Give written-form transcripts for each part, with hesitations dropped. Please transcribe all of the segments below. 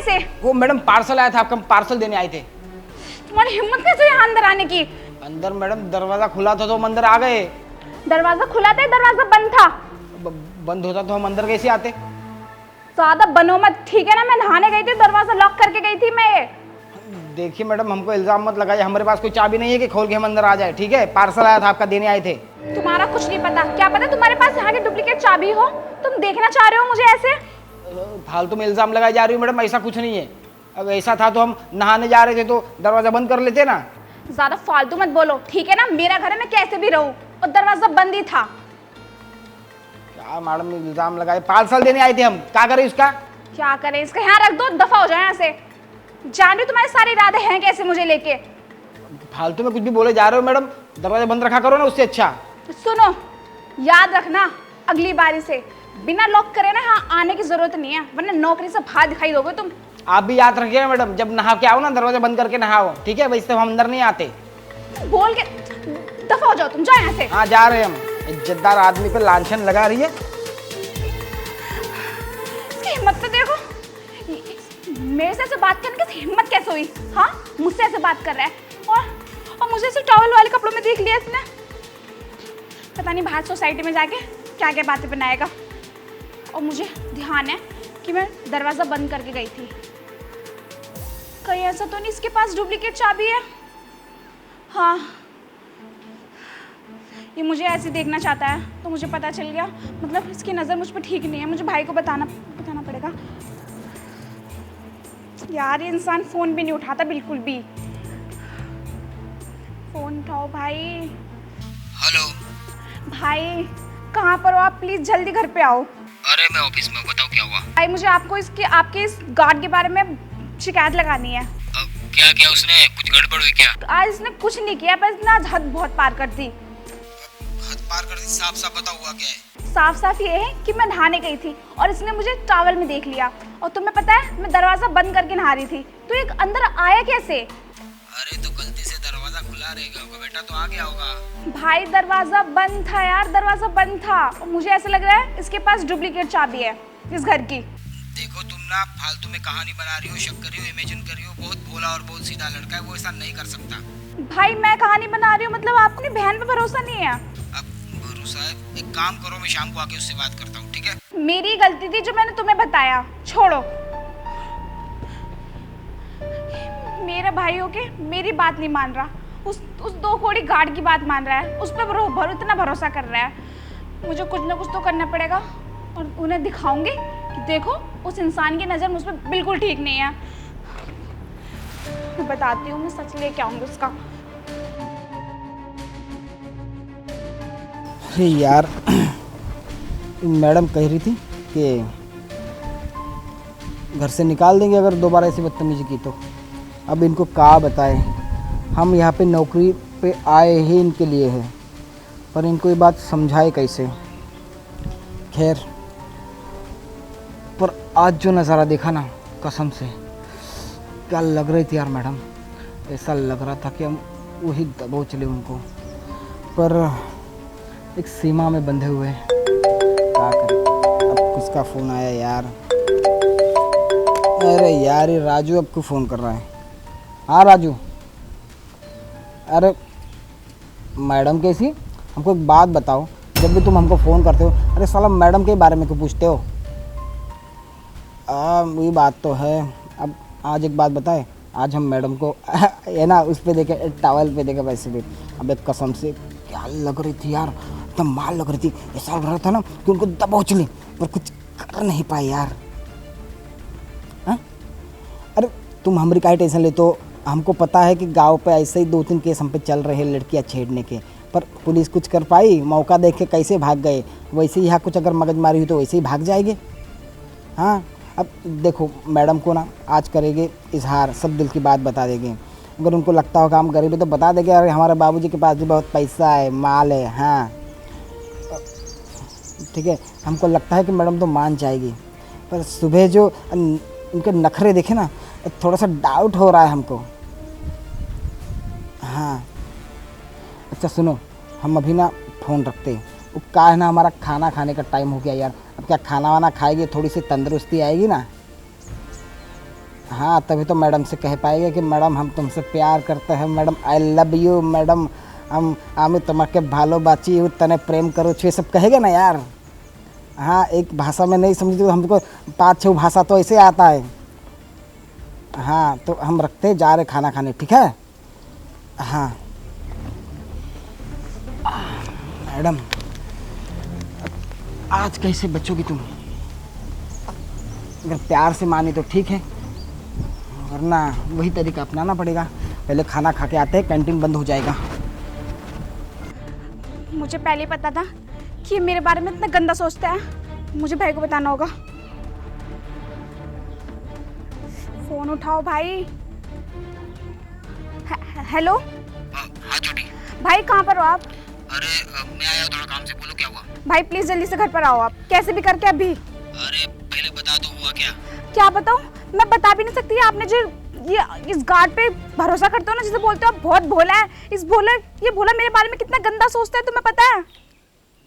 कैसे? वो madam parcel आया था, आपका पार्सल देने आए थे। तुम्हारी हिम्मत कैसे यहाँ अंदर आने की? अंदर मैडम दरवाजा खुला था तो हम अंदर आ गए। दरवाजा खुला था, दरवाजा बंद था। बंद होता तो हम अंदर कैसे आते? ज्यादा बनो मत, ठीक है ना? मैं नहाने गई थी, दरवाजा लॉक करके गई थी मैं। देखिए मैडम, हमको इल्जाम मत लगाइए, हमारे पास कोई चाबी नहीं है कि खोल के हम अंदर आ जाए, ठीक है? पार्सल आया था, आपका देने आए थे। तुम्हारा कुछ नहीं पता। क्या पता तुम्हारे पास यहाँ की डुप्लीकेट चाबी हो? तुम देखना चाह रहे हो मुझे ऐसे? फालतू में इल्जाम लगाई जा रही हो मैडम, ऐसा कुछ नहीं है। अब ऐसा था तो हम नहाने जा रहे थे तो दरवाजा बंद कर लेते ना। ज्यादा फालतू मत बोलो, ठीक है ना? मेरा घर है, मैं कैसे भी रहूं, और दरवाजा बंद ही था। क्या मैडम इल्जाम लगाए? पार्सल देने आए थे हम, क्या करें इसका? क्या करें इसका? यहाँ रख दो, दफा हो जाए यहाँ से। जान रही तुम्हारे सारे इरादे हैं कैसे मुझे लेके। फालतू में कुछ भी बोले जा रहे हो मैडम, दरवाजा बंद रखा करो ना, उससे अच्छा। सुनो, याद रखना अगली बारी से बिना लॉक करे ना यहाँ आने की जरूरत नहीं है, वरना नौकरी से बाहर दिखाई दोगे तुम। आप भी याद रखिएगा मैडम, जब नहा के आओ ना दरवाजा बंद करके नहाओ, ठीक है? वैसे तो हम अंदर नहीं आते। बोल के दफा हो जाओ, तुम जाओ यहाँ से। हाँ जा रहे हैं हम। इज्जतदार आदमी पे लांछन लगा रही है। हिम्मत तो देखो, मेरे से ऐसे बात करने की हिम्मत कैसे हुई? हाँ, मुझसे ऐसे बात कर रहा है, और मुझे ऐसे टॉवल वाले कपड़ों में देख लिया इसने। पता नहीं बाहर सोसाइटी में जाके क्या क्या बातें बनाएगा। और मुझे ध्यान है कि मैं दरवाज़ा बंद करके गई थी। कहीं ऐसा तो नहीं इसके पास डुप्लीकेट चाबी है? हाँ, ये मुझे ऐसे देखना चाहता है तो मुझे पता चल गया, मतलब इसकी नज़र मुझ पर ठीक नहीं है। मुझे भाई को बताना पड़ेगा। यार ये इंसान फ़ोन भी नहीं उठाता बिल्कुल भी। फ़ोन उठाओ भाई। हेलो भाई, कहाँ पर हो आप? प्लीज़ जल्दी घर पे आओ। अरे मैं ऑफिस में, बताओ क्या हुआ? भाई मुझे आपके इस गार्ड के बारे में शिकायत लगानी है। क्या क्या उसने कुछ गड़बड़ हुई क्या? आज इसने कुछ नहीं किया, बस ना हद बहुत पार कर दी। हद पार कर दी? साफ साफ बताओ हुआ क्या है? साफ साफ ये है कि मैं नहाने गई थी और इसने मुझे टॉवल में देख लिया, और तुम्हें पता है मैं दरवाजा बंद करके नहा रही थी, तो ये अंदर आया कैसे? अरे तो गलती से दरवाजा खुला रहेगा होगा बेटा, तो आ गया होगा। भाई दरवाजा बंद था यार, दरवाजा बंद था, और मुझे ऐसा लग रहा है इसके पास डुप्लीकेट चाबी है इस घर की। देखो तुम ना फालतू में कहानी बना रही हो, शक कर रही हो, इमेजिन कर रही हो। बहुत भोला और बहुत सीधा लड़का है, वो ऐसा नहीं कर सकता। भाई मैं कहानी बना रही हूँ, मतलब आपको अपनी बहन पे भरोसा नहीं है? अब भरोसा है, एक काम करो, मैं शाम को आके उससे बात करता हूँ, ठीक है? मेरी गलती थी जो मैंने तुम्हें बताया, छोड़ो। मेरा भाई होके मेरी बात नहीं मान रहा, उस दो कोड़ी गार्ड की बात मान रहा है, उस पर इतना भरोसा कर रहा है। मुझे कुछ ना कुछ तो करना पड़ेगा, और उन्हें दिखाऊंगी कि देखो उस इंसान की नज़र मुझ पर बिल्कुल ठीक नहीं है। मैं बताती हूँ, मैं सच लेके आऊंगी उसका। अरे यार, मैडम कह रही थी कि घर से निकाल देंगे अगर दोबारा ऐसी बदतमीजी की तो। अब इनको क्या बताएं, हम यहाँ पे नौकरी पे आए ही इनके लिए है, पर इनको ये बात समझाए कैसे? खैर, पर आज जो नज़ारा देखा ना, कसम से क्या लग रही थी यार मैडम, ऐसा लग रहा था कि हम वही दबोच लें उनको, पर एक सीमा में बंधे हुए हैं। क्या करें? अब किसका फ़ोन आया यार? अरे यार, ये राजू अब क्यों फ़ोन कर रहा है? हाँ राजू, अरे मैडम कैसी? हमको एक बात बताओ, जब भी तुम हमको फ़ोन करते हो, अरे साला मैडम के बारे में क्यों पूछते हो? वही बात तो है। अब आज एक बात बताए, आज हम मैडम को है ना उस पर देखे, टावल पे देखे वैसे भी, अब एक कसम से क्या लग रही थी यार, एकदम माल लग रही थी। ऐसा लग रहा था ना कि उनको दबोच लें, पर कुछ कर नहीं पाए यार। हाँ, अरे तुम हमारी काहे टेंशन लेते हो? हमको पता है कि गांव पे ऐसे ही 2-3 केस हम पे चल रहे हैं लड़कियां छेड़ने के, पर पुलिस कुछ कर पाई? मौका देख के कैसे भाग गए, वैसे ही यहाँ कुछ अगर मगजमारी हुई तो वैसे ही भाग जाएंगे। हाँ, अब देखो मैडम को ना आज करेंगे इजहार, सब दिल की बात बता देंगे। अगर उनको लगता होगा हम गरीब है तो बता देंगे अरे हमारे बाबूजी के पास भी बहुत पैसा है, माल है। हाँ ठीक है, हमको लगता है कि मैडम तो मान जाएगी, पर सुबह जो उनके नखरे देखे ना, थोड़ा सा डाउट हो रहा है हमको। हाँ अच्छा सुनो, हम अभी ना फ़ोन रखते हैं, वो क्या है ना, हमारा खाना खाने का टाइम हो गया यार। अब क्या खाना वाना खाएंगे, थोड़ी सी तंदुरुस्ती आएगी ना। हाँ, तभी तो मैडम से कह पाएंगे कि मैडम हम तुमसे प्यार करते हैं, madam I love you, madam हम तुम्हारे भालो बाची हूँ, तने प्रेम करो छे, सब कहेगा ना यार। हाँ, एक भाषा में नहीं समझते तो हमको 5-6 भाषा तो ऐसे आता है। हाँ, तो हम रखते जा रहे खाना खाने, ठीक है। हाँ मैडम, आज कैसे बचोगी तुम? अगर प्यार से मानी तो ठीक है, वरना वही तरीका अपनाना पड़ेगा। पहले खाना खा के आते हैं, कैंटीन बंद हो जाएगा। मुझे पहले ही पता था कि ये मेरे बारे में इतना गंदा सोचता है। मुझे भाई को बताना होगा। फोन उठाओ भाई। हेलो। हाँ छोटी। भाई कहाँ पर हो आप? अरे मैं आया थोड़ा काम से, बोलो क्या हुआ? भाई प्लीज जल्दी से घर पर आओ, आप कैसे भी करके अभी। अरे पहले बता दो हुआ क्या? क्या बताऊं? मैं बता भी नहीं सकती। आपने जो ये इस गार्ड पे भरोसा करते हो ना, जिसे बोलते हो आप बहुत भोला है, ये भोला मेरे बारे में कितना गंदा सोचता है तुम्हें पता है?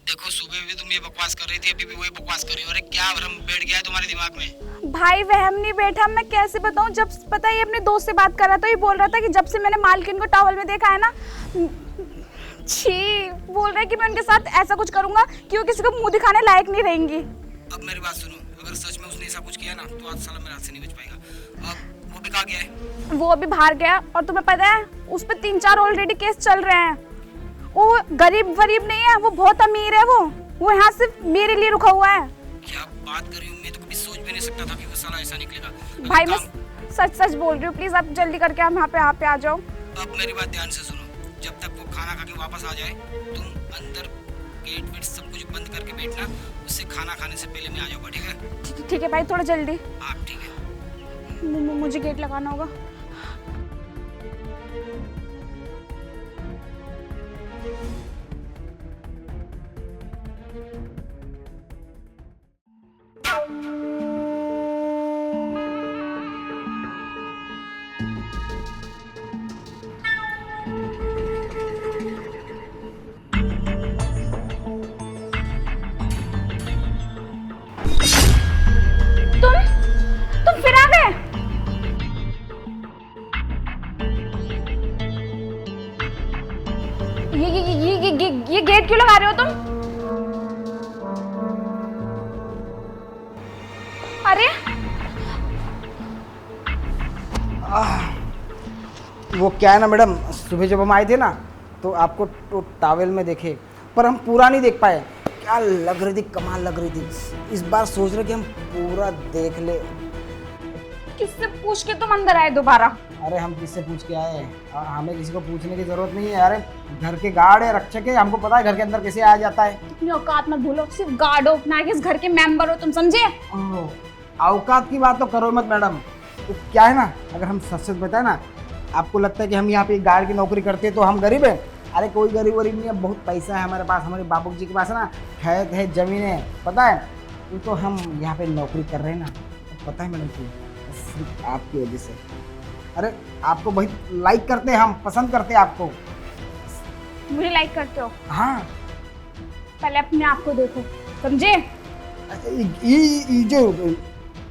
देखो, सुबह भी तुम ये बकवास कर रही थी, अभी भी वही बकवास कर रही हो। अरे क्या भ्रम बैठ गया है तुम्हारे दिमाग में? भाई वहम नहीं बैठा, मैं कैसे बताऊं। जब पता है ये अपने दोस्त से बात कर रहा था, ये बोल रहा था कि जब से मैंने मालकिन को टॉवल में देखा है ना, छी, बोल रहा है कि मैं उनके साथ ऐसा कुछ करूंगा कि वो किसी को मुंह दिखाने लायक नहीं रहेंगी। अब मेरी बात सुनो, अगर सच में उसने ऐसा कुछ किया ना तो आज साला मेरे हाथ से नहीं बच पाएगा। अब वो भी कहाँ गया है? वो अभी बाहर गया, और तुम्हें पता है उस पर 3-4 ऑलरेडी केस चल रहे हैं। वो गरीब नहीं है, वो बहुत अमीर है। वो यहाँ सिर्फ मेरे लिए रुका हुआ है। क्या बात कर रही हूँ? मैं तो कभी सोच भी नहीं सकता था कि वो साला ऐसा निकलेगा। भाई मैं सच बोल रही हूँ, प्लीज आप जल्दी करके हम यहाँ पे आ जाओ। अब मेरी बात ध्यान से सुनो, जब तक वो खाना खा के वापस आ जाए, तुम अंदर गेट वेट सब कुछ बंद करके बैठना। उससे खाना खाने से पहले मैं आ जाऊंगा, ठीक है? ठीक है भाई, थोड़ा जल्दी। हाँ ठीक है। मुझे गेट लगाना होगा। तुम फिर आ गए? ये गेट क्यों लगा रहे हो तुम? अरे वो क्या है ना मैडम, सुबह जब हम आए थे ना तो आपको तो टॉवेल में देखे, पर हम पूरा नहीं देख पाए। क्या लग रही थी, कमाल लग रही थी। इस बार सोच रहे कि हम पूरा देख ले। किससे पूछ के तुम अंदर आए दोबारा? अरे हम किससे पूछ के आए? हमें किसी को पूछने की जरूरत नहीं है। अरे घर के गार्ड है, रक्षक है, हमको पता है घर के अंदर कैसे आया जाता है। अपनी औकात मत भूलो, सिर्फ गार्ड हो ना कि इस घर के मेंबर हो, तुम समझे? औकात की बात तो करो मत मैडम। तो क्या है ना, अगर हम सच सच बताए ना, आपको लगता है कि हम यहाँ पे गार्ड की नौकरी करते हैं तो हम गरीब हैं। अरे कोई गरीब वरीब नहीं है, बहुत पैसा है हमारे पास। हमारे बाबू जी के पास है ना, खेत है, जमीन है, पता है। तो हम यहाँ पे नौकरी कर रहे हैं ना, तो पता है मैडम क्यों? सिर्फ आपकी वजह से। अरे आपको बहुत लाइक करते हैं, हम पसंद करते हैं आपको। मुझे लाइक करते हो? हाँ। पहले अपने आप को देखो, समझे? ये जो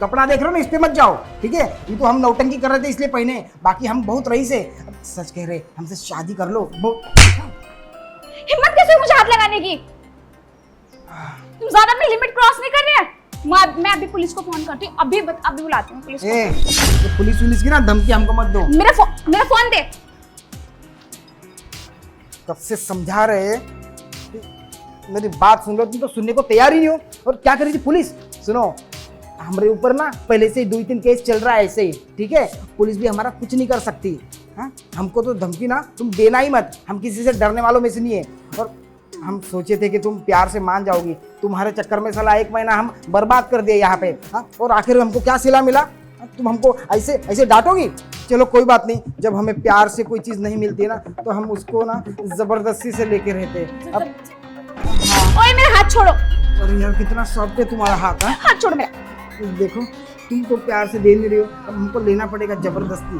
कपड़ा देख रहे हो ना, इस पे मत जाओ, ठीक है? ये तो हम नौटंकी कर रहे थे इसलिए पहने, बाकी हम बहुत रईस है। अब सच कह रहे, हमसे शादी कर लो। हिम्मत कैसे हुई मुझे हाथ लगाने की? तुम ज्यादा अपनी लिमिट क्रॉस नहीं कर रहे हैं? मैं अभी पुलिस को फोन करती हूँ, अभी बुलाती हूँ पुलिस को। तो पुलिस की ना धमकी हमको मत दो। मेरा फोन दे। कब से समझा रहे, मेरी बात सुन लो, तुम तो सुनने को तैयार ही नहीं हो। और क्या करी थी पुलिस? सुनो, हमारे ऊपर ना पहले से 2-3 केस चल रहा है ऐसे ही, ठीक है? पुलिस भी हमारा कुछ नहीं कर सकती। हाँ, हमको तो धमकी ना तुम देना ही मत। हम किसी से डरने वालों में से नहीं है। और हम सोचे थे कि तुम प्यार से मान जाओगी, तुम्हारे चक्कर में साला 1 महीना हम बर्बाद कर दिए यहाँ पे। हाँ, और आखिर हमको क्या सिला मिला? तुम हमको ऐसे डांटोगी? चलो कोई बात नहीं, जब हमें प्यार से कोई चीज़ नहीं मिलती ना तो हम उसको ना जबरदस्ती से लेके रहते। अब ओए मेरा हाथ छोड़ो। अरे यार कितना सॉफ्ट है तुम्हारा हाथ। है, हाथ छोड़ो मेरा। देखो तुम तो प्यार से दे नहीं रही हो, अब हमको लेना पड़ेगा जबरदस्ती,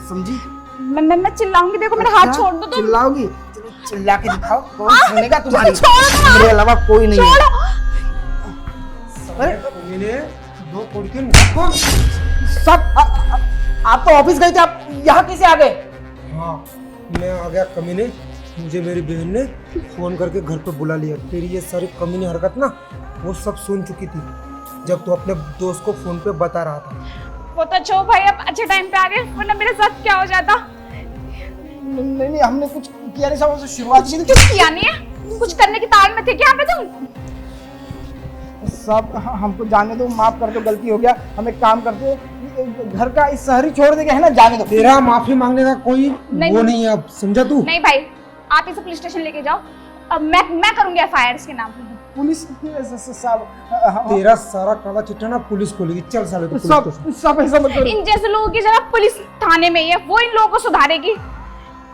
समझी? मैं चिल्लाऊंगी, देखो मेरा हाथ छोड़ दो तुम। चिल्लाओगी? चलो चिल्ला के दिखाओ, कौन सुनेगा तुम्हारी? छोड़ो, मेरे अलावा कोई नहीं है। छोड़ो। अरे दो साहब आप तो ऑफिस गए थे, आप यहाँ कैसे आ गए? हाँ, मैं आ गया कमीने। मुझे मेरी बहन ने फोन करके घर पे बुला लिया। तेरी ये सारी कमीनी हरकत ना वो सब सुन चुकी थी जब तू अपने दोस्त को फोन पे बता रहा था। वो तो अच्छा हो भाई, अब अच्छे टाइम पे आ गए, वरना मेरे साथ क्या हो जाता। नहीं नहीं, हमने कुछ किया नहीं साहब, शुरुआत ही कुछ किया नहीं है? कुछ करने की ताल में थे क्या पे तुम? सब हमको जाने दो, माफ कर दो, गलती हो गया। हम एक काम करते, घर का इस शहर ही छोड़ देंगे, है ना, जाने दो। तेरा माफी मांगने का कोई वो नहीं है, अब समझा तू? नहीं भाई, आप इसे पुलिस स्टेशन लेके जाओ। अब मैं करूंगी एफआईआर इसके नाम पे। पुलिस साहब, तेरा सारा काला चिट्ठा ना पुलिस खोलेगी। चल साले तो पुलिस स्टेशन। सब ऐसा मत करो। इन जैसे लोगों की जगह पुलिस थाने में ही है, वो इन लोगों को सुधारेगी।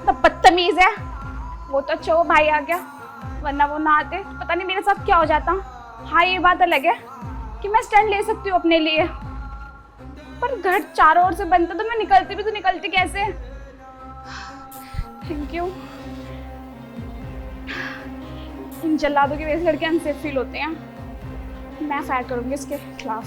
तो बदतमीज है वो तो। अच्छा वो भाई आ गया, वरना वो ना आते तो पता नहीं मेरे साथ क्या हो जाता। हाँ ये बात अलग है कि मैं स्टैंड ले सकती हूँ अपने लिए, पर घर चारों ओर से बनता तो मैं निकलती भी तो निकलती कैसे? Thank you. इन जल्लादों की वजह से लड़के अनसेफ फील होते हैं। मैं फायर करूंगी इसके खिलाफ।